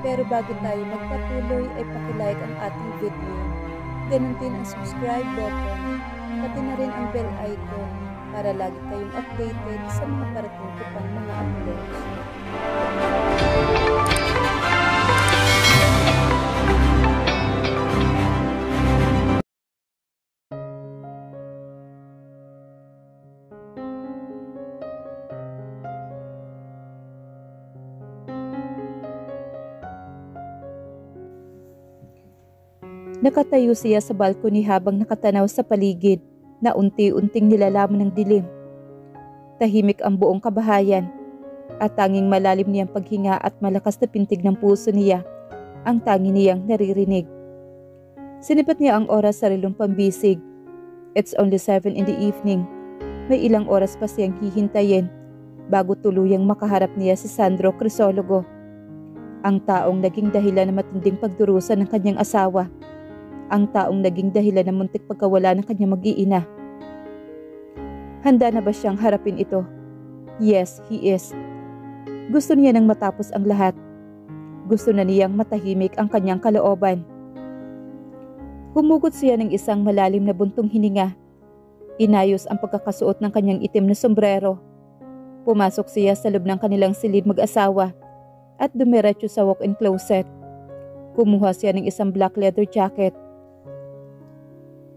Pero bago tayo magpatuloy ay pakilike ang ating video. Ganun din ang subscribe button, pati na rin ang bell icon para lagi tayong updated sa mga parating ko pang mga uploads. Nakatayo siya sa balkoni habang nakatanaw sa paligid na unti-unting nilalaman ng dilim. Tahimik ang buong kabahayan at tanging malalim niyang paghinga at malakas na pintig ng puso niya ang tangi niyang naririnig. Sinipat niya ang oras sa relong pambisig. It's only 7 in the evening. May ilang oras pa siyang hihintayin bago tuluyang makaharap niya si Sandro Crisologo, ang taong naging dahilan ng matinding pagdurusa ng kanyang asawa. Ang taong naging dahilan ng muntik pagkawala ng kanyang mag-iina. Handa na ba siyang harapin ito? Yes, he is. Gusto niya nang matapos ang lahat. Gusto na niyang matahimik ang kanyang kalooban. Humugot siya ng isang malalim na buntong hininga. Inayos ang pagkakasuot ng kanyang itim na sombrero. Pumasok siya sa loob ng kanilang silid mag-asawa at dumiretso sa walk-in closet. Kumuha siya ng isang black leather jacket.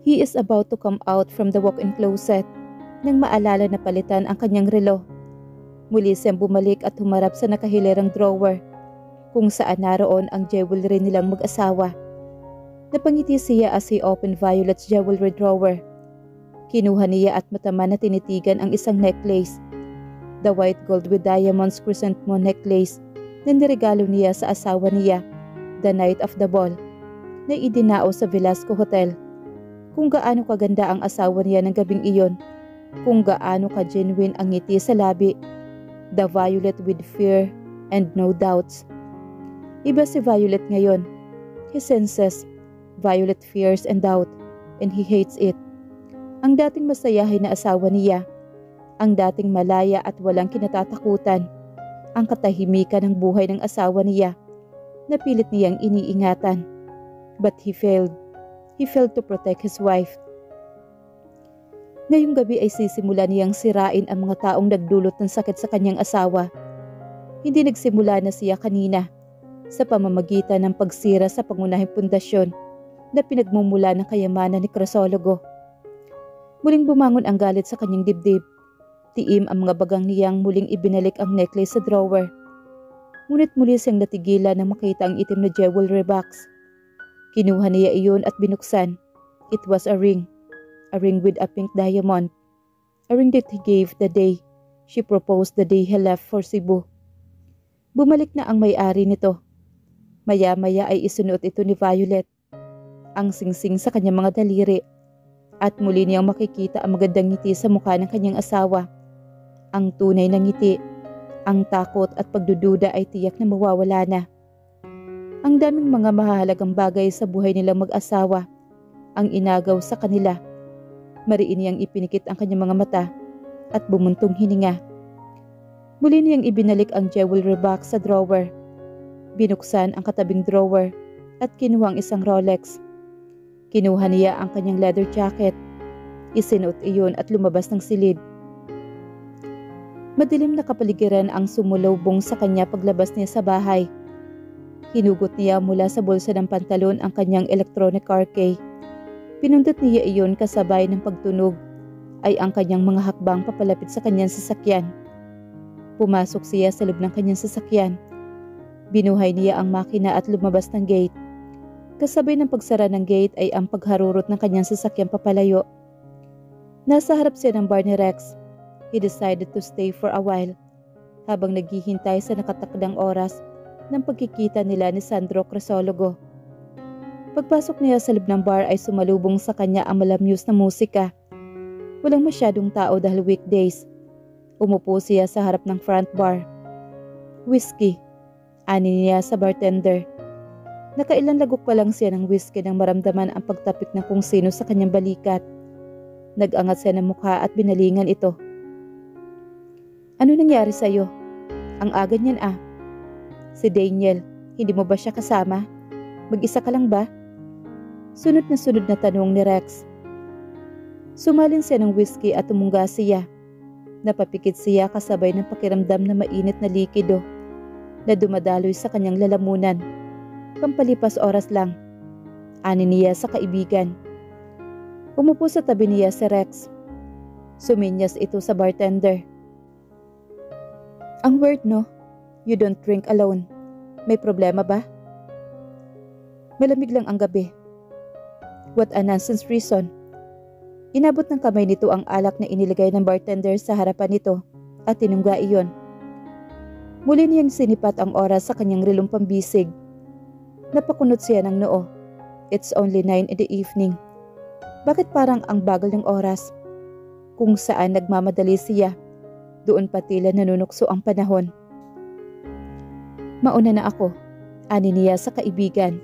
He is about to come out from the walk-in closet nang maalala na palitan ang kanyang relo. Muli siyang bumalik at humarap sa nakahilirang drawer kung saan naroon ang jewelry nilang mag-asawa. Napangiti siya as he opened Violet's jewelry drawer. Kinuha niya at matama na tinitigan ang isang necklace. The white gold with diamonds chrysanthemum necklace na niregalo niya sa asawa niya the night of the ball na idinao sa Velasco Hotel. Kung gaano kaganda ang asawa niya ng gabing iyon, kung gaano ka-genuine ang ngiti sa labi, the Violet with fear and no doubts. Iba si Violet ngayon. He senses Violet fears and doubt, and he hates it. Ang dating masayahin na asawa niya, ang dating malaya at walang kinatatakutan, ang katahimikan ng buhay ng asawa niya, napilit niyang iniingatan. But he failed. He failed to protect his wife. Ngayong gabi ay sisimula niyang sirain ang mga taong nagdulot ng sakit sa kanyang asawa. Hindi nagsimula na siya kanina sa pamamagitan ng pagsira sa pangunahing pundasyon na pinagmumula ng kayamanan ni Crisologo. Muling bumangon ang galit sa kanyang dibdib. Tiim ang mga bagang niyang muling ibinalik ang necklace sa drawer. Ngunit muli siyang natigilan nang makita ang itim na jewelry box. Kinuha niya iyon at binuksan. It was a ring with a pink diamond. A ring that he gave the day she proposed the day he left for Cebu. Bumalik na ang may-ari nito. Maya-maya ay isunuot ito ni Violet. Ang singsing sa kanyang mga daliri. At muli niyang makikita ang magandang ngiti sa mukha ng kanyang asawa. Ang tunay na ngiti. Ang takot at pagdududa ay tiyak na mawawala na. Ang daming mga mahahalagang bagay sa buhay nilang mag-asawa ang inagaw sa kanila. Mariin niyang ipinikit ang kanyang mga mata at bumuntong hininga. Muli niyang ibinalik ang jewelry box sa drawer. Binuksan ang katabing drawer at kinuha ang isang Rolex. Kinuha niya ang kanyang leather jacket. Isinuot iyon at lumabas ng silid. Madilim na kapaligiran ang sumulubong sa kanya paglabas niya sa bahay. Hinugot niya mula sa bulsa ng pantalon ang kanyang electronic car key. Pinundot niya iyon kasabay ng pagtunog ay ang kanyang mga hakbang papalapit sa kanyang sasakyan. Pumasok siya sa loob ng kanyang sasakyan. Binuhay niya ang makina at lumabas ng gate. Kasabay ng pagsara ng gate ay ang pagharurot ng kanyang sasakyan papalayo. Nasa harap siya ng bar ni Rex. He decided to stay for a while habang naghihintay sa nakatakdang oras ng pagkikita nila ni Sandro Crisologo. Pagpasok niya sa loob ng bar ay sumalubong sa kanya ang malamyos na musika. Walang masyadong tao dahil weekdays. Umupo siya sa harap ng front bar. Whiskey, ani niya sa bartender. Nakailang lagok pa lang siya ng whiskey nang maramdaman ang pagtapik ng kung sino sa kanyang balikat. Nag-angat siya ng mukha at binalingan ito. Ano nangyari sa'yo? Ang aga niyan ah. Si Daniel, Hindi mo ba siya kasama? Mag-isa ka lang ba? Sunod na tanong ni Rex. Sumalin siya ng whiskey at tumungga siya. Napapikit siya kasabay ng pakiramdam na mainit na likido na dumadaloy sa kanyang lalamunan. Pampalipas oras lang. Ani niya sa kaibigan. Umupo sa tabi niya si Rex. Suminyas ito sa bartender. Ang weird, no? You don't drink alone. May problema ba? Malamig lang ang gabi. What a nonsense reason. Inabot ng kamay nito ang alak na inilagay ng bartender sa harapan nito at tinungga iyon. Muli niyang sinipat ang oras sa kanyang relong pambisig. Napakunot siya ng noo. It's only 9 in the evening. Bakit parang ang bagal ng oras? Kung saan nagmamadali siya, doon pa tila nanunukso ang panahon. Mauna na ako, ani niya sa kaibigan.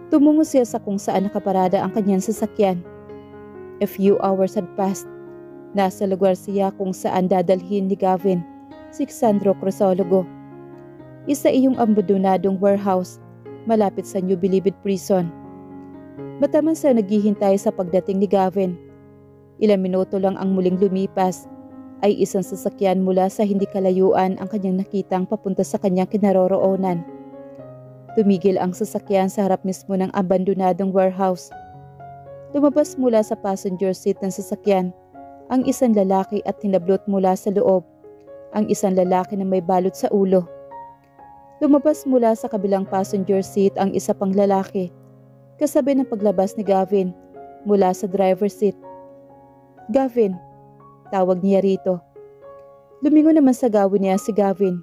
Tumungo siya sa kung saan nakaparada ang kanyang sasakyan. A few hours had passed. Nasa lugar siya kung saan dadalhin ni Gavin, si Sandro Crisologo. Isa iyong abandonadong warehouse, malapit sa New Bilibid Prison. Mataman siya naghihintay sa pagdating ni Gavin. Ilang minuto lang ang muling lumipas, ay isang sasakyan mula sa hindi kalayuan ang kanyang nakitang papunta sa kanyang kinaroroonan. Tumigil ang sasakyan sa harap mismo ng abandonadong warehouse. Lumabas mula sa passenger seat ng sasakyan ang isang lalaki at hinablot mula sa loob ang isang lalaki na may balot sa ulo. Lumabas mula sa kabilang passenger seat ang isa pang lalaki kasabay ng paglabas ni Gavin mula sa driver's seat. Gavin, tawag niya rito. Lumingon naman sa gawin niya si Gavin.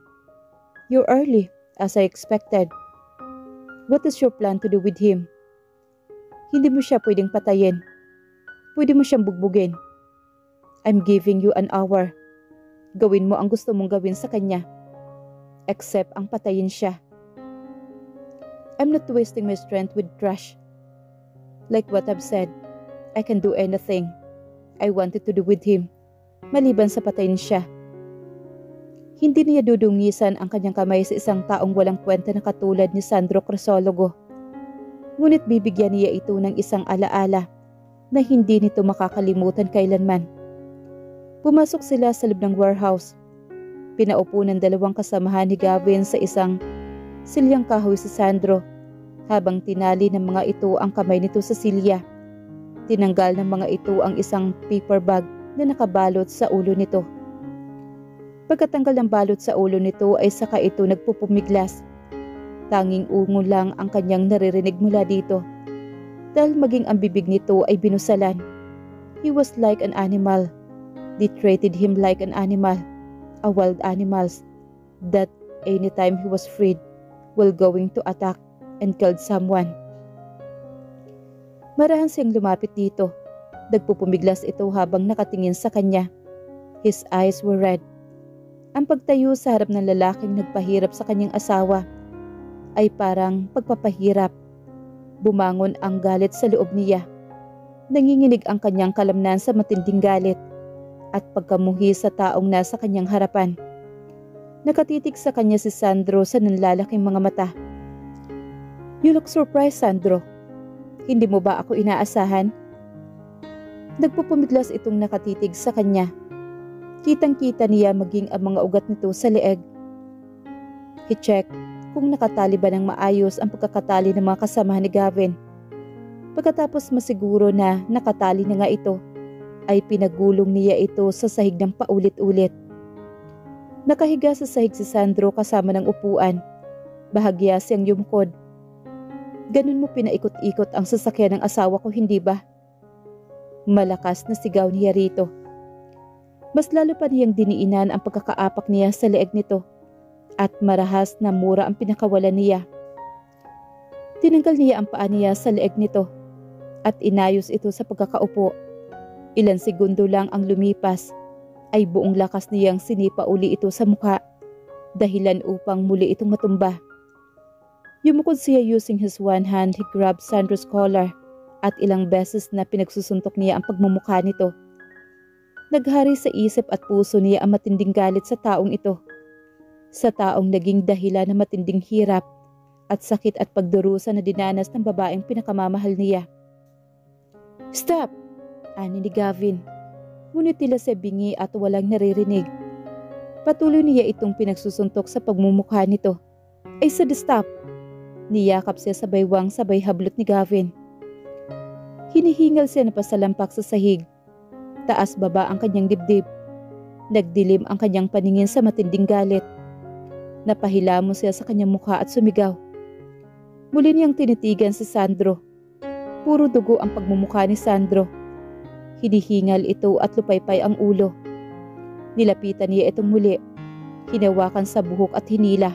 You're early, as I expected. What is your plan to do with him? Hindi mo siya pwedeng patayin. Pwede mo siyang bugbugin. I'm giving you an hour. Gawin mo ang gusto mong gawin sa kanya. Except ang patayin siya. I'm not wasting my strength with trash. Like what I've said, I can do anything I wanted to do with him, maliban sa patayin siya. Hindi niya dudungisan ang kanyang kamay sa isang taong walang kwenta na katulad ni Sandro Crisologo. Ngunit bibigyan niya ito ng isang alaala na hindi nito makakalimutan kailanman. Pumasok sila sa loob ng warehouse. Pinaupo ng dalawang kasamahan ni Gavin sa isang silyang kahoy si Sandro habang tinali ng mga ito ang kamay nito sa silya. Tinanggal ng mga ito ang isang paper bag na nakabalot sa ulo nito. Pagkatanggal ng balot sa ulo nito ay saka ito nagpupumiglas. Tanging ungo lang ang kanyang naririnig mula dito. Dahil maging ang bibig nito ay binusalan. He was like an animal. They treated him like an animal. A wild animal. That anytime he was freed, while going to attack and killed someone. Marahan siyang lumapit dito. Nagpupumiglas ito habang nakatingin sa kanya. His eyes were red. Ang pagtayo sa harap ng lalaking nagpahirap sa kanyang asawa ay parang pagpapahirap. Bumangon ang galit sa loob niya. Nanginginig ang kanyang kalamnan sa matinding galit at pagkamuhi sa taong nasa kanyang harapan. Nakatitig sa kanya si Sandro sa nanlalaking mga mata. You look surprised, Sandro. Hindi mo ba ako inaasahan? Nagpupumiglas itong nakatitig sa kanya. Kitang-kita niya maging ang mga ugat nito sa leeg. He checked kung nakatali ba ng maayos ang pagkakatali ng mga kasamahan ni Gavin. Pagkatapos masiguro na nakatali na nga ito, ay pinagulong niya ito sa sahig ng paulit-ulit. Nakahiga sa sahig si Sandro kasama ng upuan. Bahagya siyang yumkod. Ganun mo pinaikot-ikot ang sasakyan ng asawa ko, hindi ba? Malakas na sigaw niya rito. Mas lalo pa niyang diniinan ang pagkakaapak niya sa leeg nito at marahas na mura ang pinakawalan niya. Tinanggal niya ang paa niya sa leeg nito at inayos ito sa pagkakaupo. Ilan segundo lang ang lumipas ay buong lakas niyang sinipa uli ito sa mukha, dahilan upang muli itong matumba. Yumukod siya using his one hand, he grabbed Sandro's collar at ilang beses na pinagsusuntok niya ang pagmumukha nito. Naghari sa isip at puso niya ang matinding galit sa taong ito. Sa taong naging dahilan ng matinding hirap at sakit at pagdurusa na dinanas ng babaeng pinakamamahal niya. "Stop!" ani ni Gavin. Ngunit tila sa bingi at walang naririnig. Patuloy niya itong pinagsusuntok sa pagmumukha nito. "I said stop!" Niyakap siya sa baywang sabay hablot ni Gavin. Hinihingal siya na pasalampak sa sahig. Taas baba ang kanyang dibdib. Nagdilim ang kanyang paningin sa matinding galit. Napahilamo siya sa kanyang mukha at sumigaw. Muli niyang tinitigan si Sandro. Puro dugo ang pagmumukha ni Sandro. Hinihingal ito at lupaypay ang ulo. Nilapitan niya itong muli. Hinawakan sa buhok at hinila.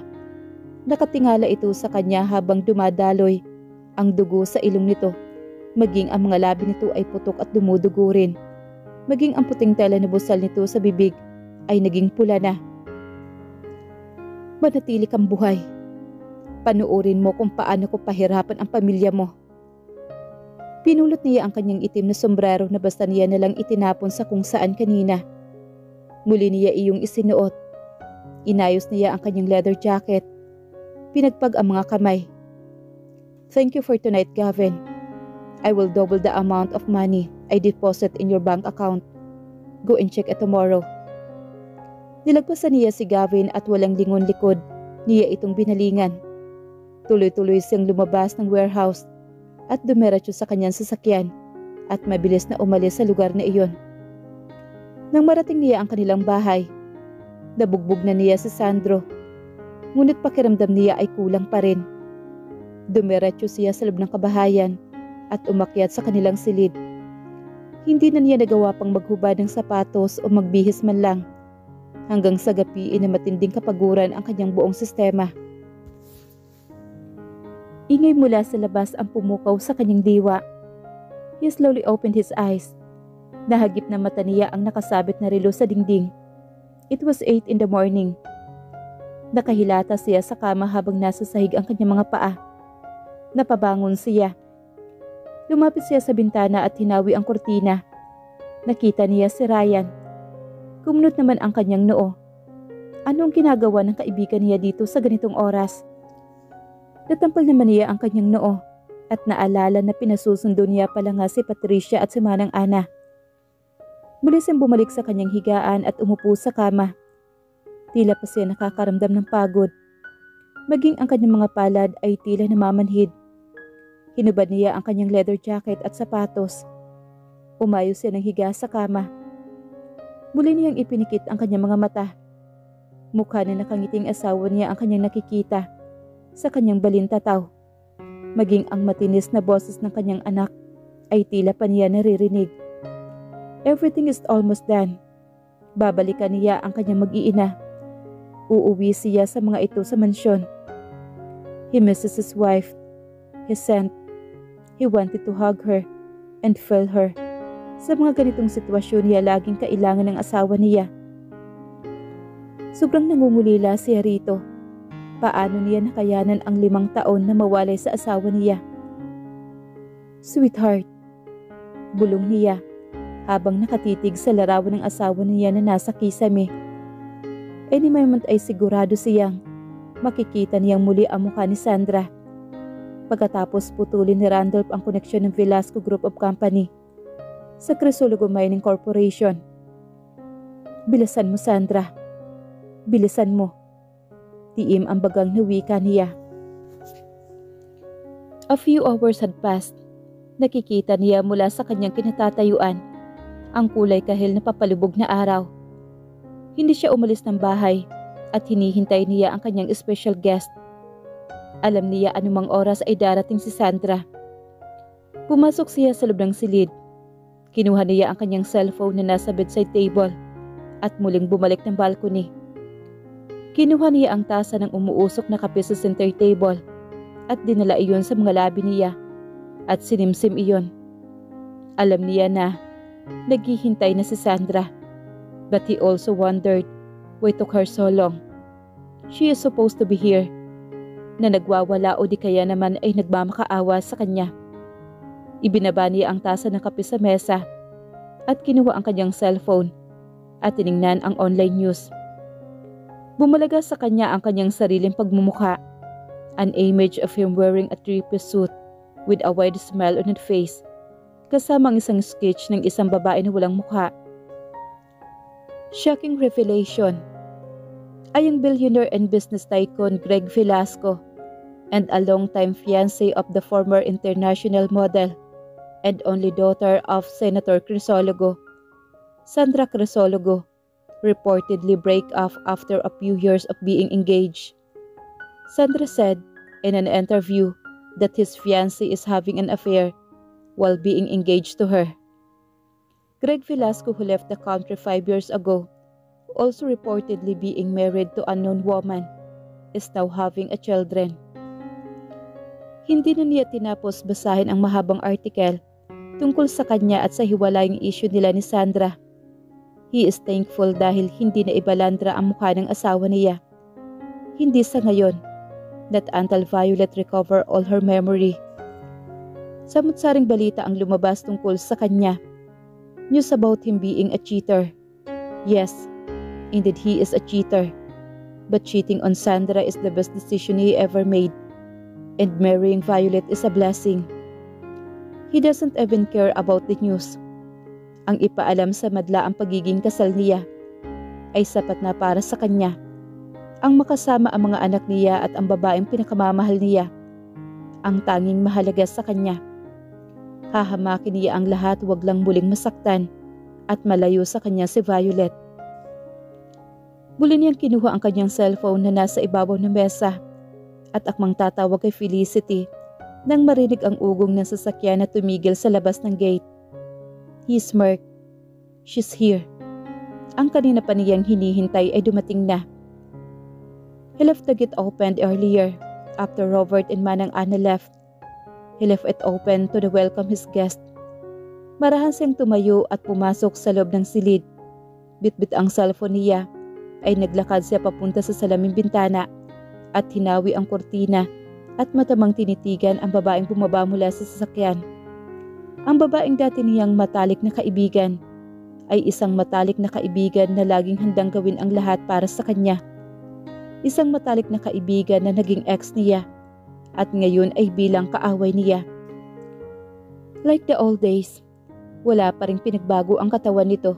Nakatingala ito sa kanya habang dumadaloy ang dugo sa ilong nito. Maging ang mga labi nito ay putok at dumudugo rin. Maging ang puting tela na busal nito sa bibig ay naging pula na. "Manatili kang buhay. Panuorin mo kung paano ko pahirapan ang pamilya mo." Pinulot niya ang kanyang itim na sombrero na basta niya nalang itinapon sa kung saan kanina. Muli niya iyong isinuot. Inayos niya ang kanyang leather jacket. Pinagpag ang mga kamay. "Thank you for tonight, Gavin. I will double the amount of money I deposit in your bank account. Go and check it tomorrow." Nilagpasan niya si Gavin at walang lingon likod niya itong binalingan. Tuloy-tuloy siyang lumabas ng warehouse at dumiretso sa kanyang sasakyan at mabilis na umalis sa lugar na iyon. Nang marating niya ang kanilang bahay, nabugbog na niya si Sandro. Ngunit pakiramdam niya ay kulang pa rin. Dumiretso siya sa loob ng kabahayan at umakyat sa kanilang silid. Hindi na niya nagawa pang maghubad ng sapatos o magbihis man lang, hanggang sa gapiin na matinding kapaguran ang kanyang buong sistema. Ingay mula sa labas ang pumukaw sa kanyang diwa. He slowly opened his eyes. Nahagip na mata niya ang nakasabit na relo sa dingding. It was 8 in the morning. Nakahilata siya sa kama habang nasa sahig ang kanyang mga paa. Napabangon siya. Lumapit siya sa bintana at hinawi ang kurtina. Nakita niya si Ryan. Kumunot naman ang kanyang noo. Ano ang ginagawa ng kaibigan niya dito sa ganitong oras? Natampal naman niya ang kanyang noo at naalala na pinasusundo niya pala nga si Patricia at si Manang Ana. Muli siyang bumalik sa kanyang higaan at umupo sa kama. Tila pa siya nakakaramdam ng pagod. Maging ang kanyang mga palad ay tila namamanhid. Hinubad niya ang kanyang leather jacket at sapatos. Umayos siya ng higa sa kama. Muli niyang ipinikit ang kanyang mga mata. Mukha na nakangiting asawa niya ang kanyang nakikita sa kanyang balintataw. Maging ang matinis na boses ng kanyang anak ay tila pa niya naririnig. Everything is almost done. Babalikan niya ang kanyang mag-iina. Uuwi siya sa mga ito sa mansyon. He misses his wife. He sent. He wanted to hug her and feel her. Sa mga ganitong sitwasyon niya laging kailangan ng asawa niya. Sobrang nangungulila siya rito. Paano niya nakayanan ang 5 taon na mawalay sa asawa niya? "Sweetheart," bulong niya habang nakatitig sa larawan ng asawa niya na nasa kisame. Any moment ay sigurado siyang makikita niyang muli ang mukha ni Sandra. Pagkatapos putulin ni Randolph ang koneksyon ng Velasco Group of Company sa Crisologo Mining Corporation. "Bilisan mo, Sandra. Bilisan mo." Tiim ang bagang na wika niya. A few hours had passed. Nakikita niya mula sa kanyang kinatatayuan ang kulay kahil na papalubog na araw. Hindi siya umalis ng bahay at hinihintay niya ang kanyang special guest. Alam niya anumang oras ay darating si Sandra. Pumasok siya sa loob ng silid. Kinuha niya ang kanyang cellphone na nasa bedside table at muling bumalik ng balcony. Kinuha niya ang tasa ng umuusok na kape sa center table at dinala iyon sa mga labi niya at sinimsim iyon. Alam niya na naghihintay na si Sandra, but he also wondered why it took her so long. She is supposed to be here, na nagwawala o di kaya naman ay nagmamakaawa sa kanya. Ibinaba niya ang tasa ng kape sa mesa at kinuha ang kanyang cellphone at tiningnan ang online news. Bumalaga sa kanya ang kanyang sariling pagmumukha An image of him wearing a three-piece suit with a wide smile on his face, kasama ang isang sketch ng isang babae na walang mukha. Shocking revelation ay ang billionaire and business tycoon Greg Velasco and a longtime fiancé of the former international model and only daughter of Senator Crisologo, Sandra Crisologo, reportedly break off after a few years of being engaged. Sandra said in an interview that his fiancé is having an affair while being engaged to her. Greg Velasco, who left the country 5 years ago, also reportedly being married to an unknown woman, is now having a children. Hindi na niya tinapos basahin ang mahabang article tungkol sa kanya at sa hiwalayang issue nila ni Sandra. He is thankful dahil hindi na ibalandra ang mukha ng asawa niya. Hindi sa ngayon, not until Violet recover all her memory. Samut-saring balita ang lumabas tungkol sa kanya. News about him being a cheater. Yes, indeed he is a cheater. But cheating on Sandra is the best decision he ever made. And marrying Violet is a blessing. He doesn't even care about the news. Ang ipaalam sa madla ang pagiging kasal niya ay sapat na para sa kanya. Ang makasama ang mga anak niya at ang babaeng pinakamamahal niya. Ang tanging mahalaga sa kanya. Hahamakin niya ang lahat, wag lang muling masaktan at malayo sa kanya si Violet. Muli niyang kinuha ang kanyang cellphone na nasa ibabaw ng mesa at akmang tatawag kay Felicity nang marinig ang ugong ng sasakyan na tumigil sa labas ng gate. He smirked. She's here. Ang kanina pa niyang hinihintay ay dumating na. He left the gate opened earlier after Robert and Manang Ana left. He left it open to welcome his guest. Marahan siyang tumayo at pumasok sa loob ng silid. Bitbit ang cellphone niya ay naglakad siya papunta sa salaming bintana at hinawi ang kurtina at matamang tinitigan ang babaeng bumaba mula sa sasakyan. Ang babaeng dati niyang matalik na kaibigan ay isang matalik na kaibigan na laging handang gawin ang lahat para sa kanya. Isang matalik na kaibigan na naging ex niya at ngayon ay bilang kaaway niya. Like the old days, wala pa ring pinagbago ang katawan nito.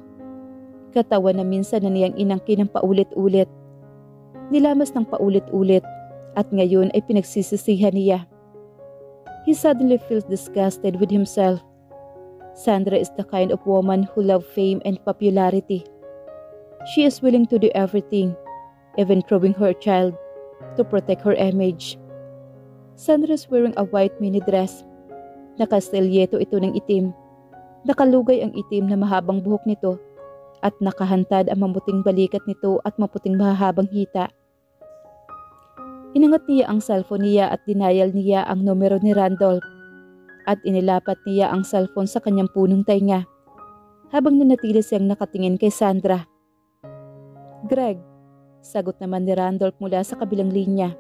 Katawan na minsan na niyang inangkin ng paulit-ulit. Nilamas ng paulit-ulit at ngayon ay pinagsisisihan niya. He suddenly feels disgusted with himself. Sandra is the kind of woman who loves fame and popularity. She is willing to do everything, even throwing her child, to protect her image. Sandra is wearing a white mini dress. Nakastelyeto ito ng itim. Nakalugay ang itim na mahabang buhok nito at nakahantad ang mamuting balikat nito at maputing mahahabang hita. Inangat niya ang cellphone niya at dinayal niya ang numero ni Randolph. At inilapat niya ang cellphone sa kanyang punong tainga habang nanatili siyang nakatingin kay Sandra. Greg, sagot naman ni Randolph mula sa kabilang linya.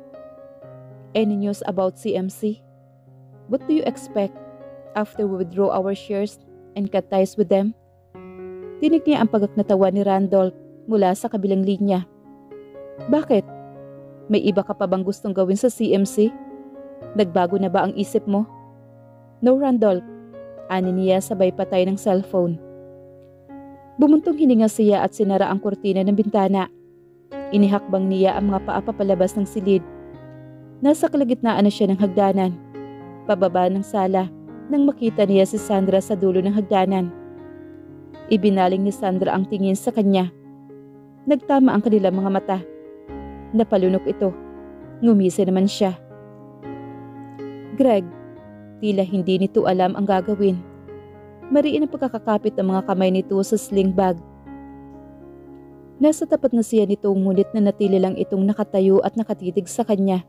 Any news about CMC? What do you expect after we withdraw our shares and cut ties with them? Dinig niya ang pagkaknatawa ni Randolph mula sa kabilang linya. Bakit? May iba ka pa bang gustong gawin sa CMC? Nagbago na ba ang isip mo? No, Randolph. Ani niya sabay patay ng cellphone. Bumuntong hininga siya at sinara ang kurtina ng bintana. Inihakbang niya ang mga paa papalabas ng silid. Nasa kalagitnaan na siya ng hagdanan. Pababa ng sala nang makita niya si Sandra sa dulo ng hagdanan. Ibinaling ni Sandra ang tingin sa kanya. Nagtama ang kanilang mga mata. Napalunok ito. Ngumisi naman siya. Greg, tila hindi nito alam ang gagawin. Mariin ang pagkakakapit ng mga kamay nito sa sling bag. Nasa tapat na siya nito ngunit na natili lang itong nakatayo at nakatitig sa kanya.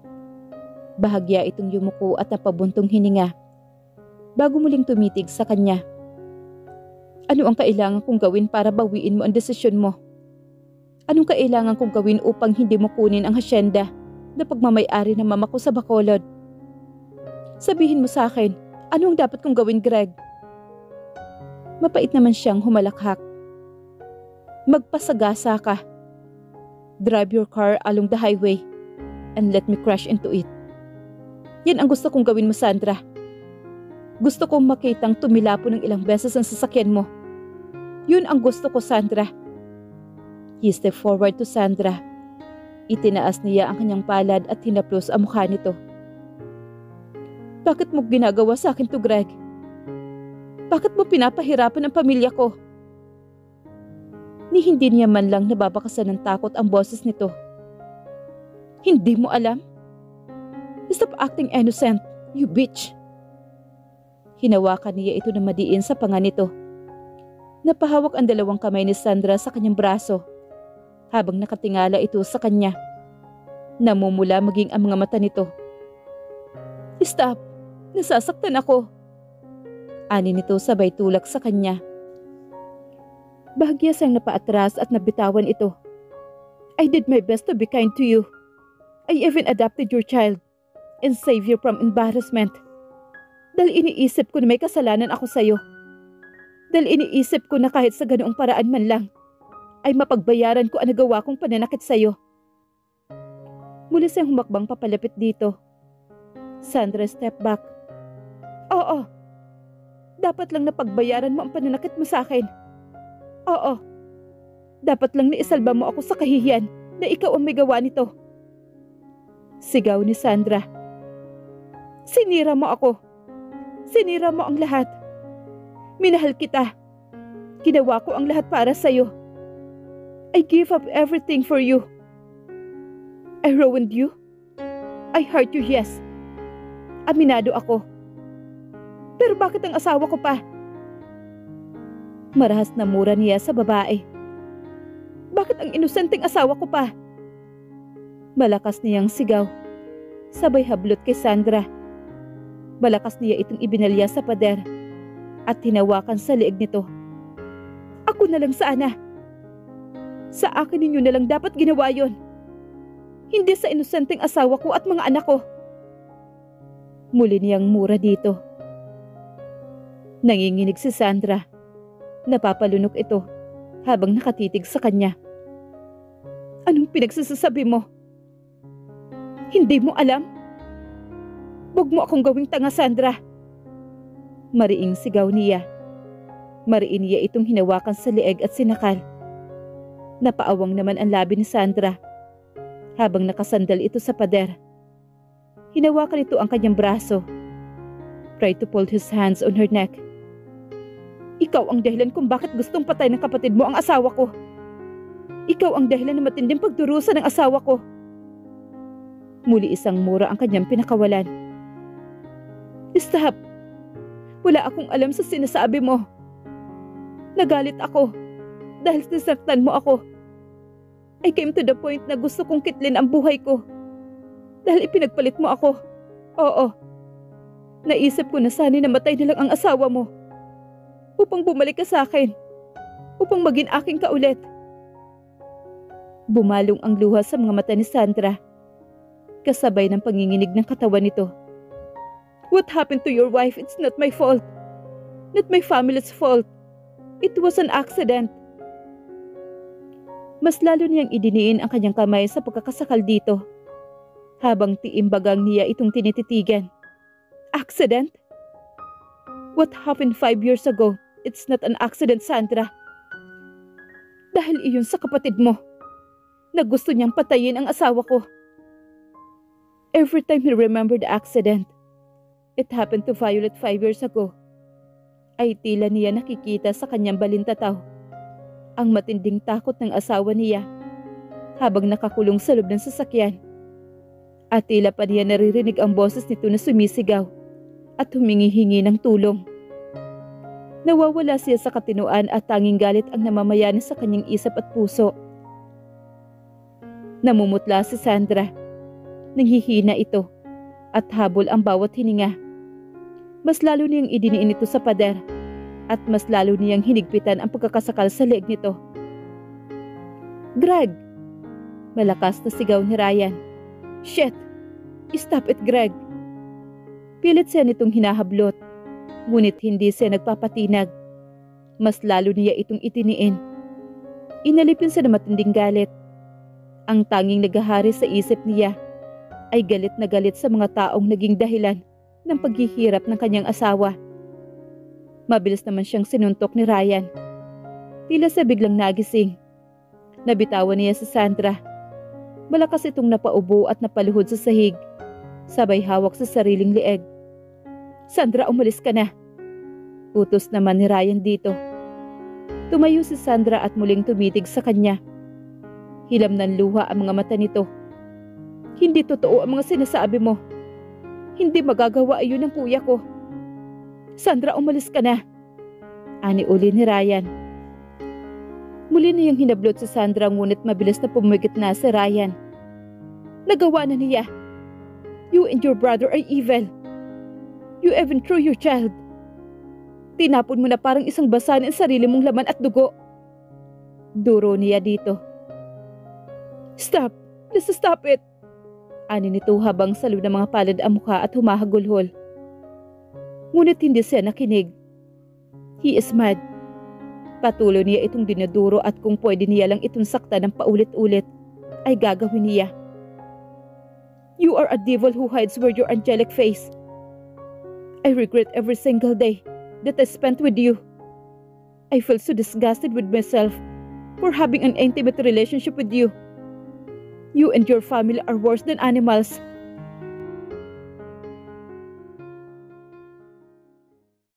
Bahagya itong yumuko at napabuntong hininga. Bago muling tumitig sa kanya. Ano ang kailangan kong gawin para bawiin mo ang desisyon mo? Anong kailangan kong gawin upang hindi mo kunin ang hasyenda na pagmamay-ari ng mama ko sa Bacolod? Sabihin mo sa akin, ano ang dapat kong gawin, Greg? Mapait naman siyang humalakhak. Magpasagasa ka. Drive your car along the highway and let me crash into it. Yan ang gusto kong gawin mo, Sandra. Gusto kong makitang tumilapo ng ilang beses ang sasakyan mo. Yun ang gusto ko, Sandra. He stepped forward to Sandra. Itinaas niya ang kanyang palad at hinaplos ang mukha nito. Bakit mo ginagawa sa akin to, Greg? Bakit mo pinapahirapan ang pamilya ko? Ni hindi niya man lang nababakasan ng takot ang boses nito. Hindi mo alam? Stop acting innocent, you bitch. Hinawakan niya ito na madiin sa panga nito. Napahawak ang dalawang kamay ni Sandra sa kanyang braso habang nakatingala ito sa kanya. Namumula maging ang mga mata nito. Stop! Nasasaktan ako. Ani nito sabay tulak sa kanya. Bahagya siyang napaatras at nabitawan ito. I did my best to be kind to you. I even adopted your child and saved you from embarrassment. Dahil iniisip ko na may kasalanan ako sa'yo. Dahil iniisip ko na kahit sa ganoong paraan man lang, ay mapagbayaran ko ang nagawa kong pananakit sa'yo. Muli siyang humakbang papalapit dito. Sandra stepped back. Oo. Dapat lang napagbayaran mo ang pananakit mo sa akin. Oo. Dapat lang naisalba mo ako sa kahihiyan na ikaw ang may gawa nito. Sigaw ni Sandra. Sinira mo ako. Sinira mo ang lahat. Minahal kita. Ginawa ko ang lahat para sa'yo. I gave up everything for you. I ruined you. I hurt you, yes. Aminado ako. Pero bakit ang asawa ko pa? Marahas na mura niya sa babae. Bakit ang inosenteng asawa ko pa? Malakas niyang sigaw. Sabay hablot kay Sandra. Malakas niya itong ibinalya sa pader at hinawakan sa liig nito. Ako na lang sana. Sa akin ninyo na lang dapat ginawa yon. Hindi sa inosenteng asawa ko at mga anak ko. Muli niyang mura dito. Nanginginig si Sandra. Napapalunok ito habang nakatitig sa kanya. Anong pinagsasabi mo? Hindi mo alam? Huwag mo akong gawing tanga, Sandra. Mariing sigaw niya. Mariin niya itong hinawakan sa leeg at sinakal. Napaawang naman ang labi ni Sandra habang nakasandal ito sa pader. Hinawakan ito ang kanyang braso. Tried to pull his hands on her neck. Ikaw ang dahilan kung bakit gustong patay ng kapatid mo ang asawa ko. Ikaw ang dahilan ng matinding pagdurusa ng asawa ko. Muli isang mura ang kanyang pinakawalan. Stop! Wala akong alam sa sinasabi mo. Nagalit ako dahil nasaktan mo ako. I came to the point na gusto kong kitlin ang buhay ko. Dahil ipinagpalit mo ako. Oo. Naisip ko na sana namatay na lang ang asawa mo. Upang bumalik ka sa akin. Upang maging aking kaulit. Bumalong ang luha sa mga mata ni Sandra. Kasabay ng panginginig ng katawan nito. What happened to your wife? It's not my fault. Not my family's fault. It was an accident. Mas lalo niyang idiniin ang kanyang kamay sa pagkakasakal dito. Habang tiimbagang niya itong tinititigan. Accident? What happened 5 years ago? It's not an accident, Sandra. Dahil iyon sa kapatid mo na gusto niyang patayin ang asawa ko. Every time he remembered the accident, it happened to Violet 5 years ago, ay tila niya nakikita sa kanyang balintataw ang matinding takot ng asawa niya habang nakakulong sa loob ng sasakyan. At tila pa niya naririnig ang boses nito na sumisigaw at humingi-hingi ng tulong. Nawawala siya sa katinuan at tanging galit ang namamayani sa kanyang isip at puso. Namumutla si Sandra. Nanghihina ito at habol ang bawat hininga. Mas lalo niyang idiniin ito sa pader at mas lalo niyang hinigpitan ang pagkakasakal sa leeg nito. Greg! Malakas na sigaw ni Ryan. Shit! Stop it, Greg! Pilit siya nitong hinahablot. Ngunit hindi siya nagpapatinag. Mas lalo niya itong itiniin. Inalipin siya ng matinding galit. Ang tanging naghahari sa isip niya ay galit na galit sa mga taong naging dahilan ng paghihirap ng kanyang asawa. Mabilis naman siyang sinuntok ni Ryan. Tila sa biglang nagising. Nabitawan niya si Sandra. Malakas itong napaubo at napaluhod sa sahig, sabay hawak sa sariling leeg. Sandra, umalis ka na. Utos naman ni Ryan dito. Tumayo si Sandra at muling tumitig sa kanya. Hilam ng luha ang mga mata nito. Hindi totoo ang mga sinasabi mo. Hindi magagawa ayon ng kuya ko. Sandra, umalis ka na. Ani uli ni Ryan. Muli niyang hinablot si Sandra ngunit mabilis na pumigit na si Ryan. Nagawa na niya. You and your brother are evil. You even threw your child. Tinapon mo na parang isang basa ng sarili mong laman at dugo. Duro niya dito. Stop! Let's stop it! Ani nito habang salo ng mga palad ang mukha at humahagulhol. Ngunit hindi siya nakinig. He is mad. Patuloy niya itong dinaduro at kung pwede niya lang itong sakta ng paulit-ulit, ay gagawin niya. You are a devil who hides where your angelic face. I regret every single day that I spent with you. I feel so disgusted with myself for having an intimate relationship with you. You and your family are worse than animals.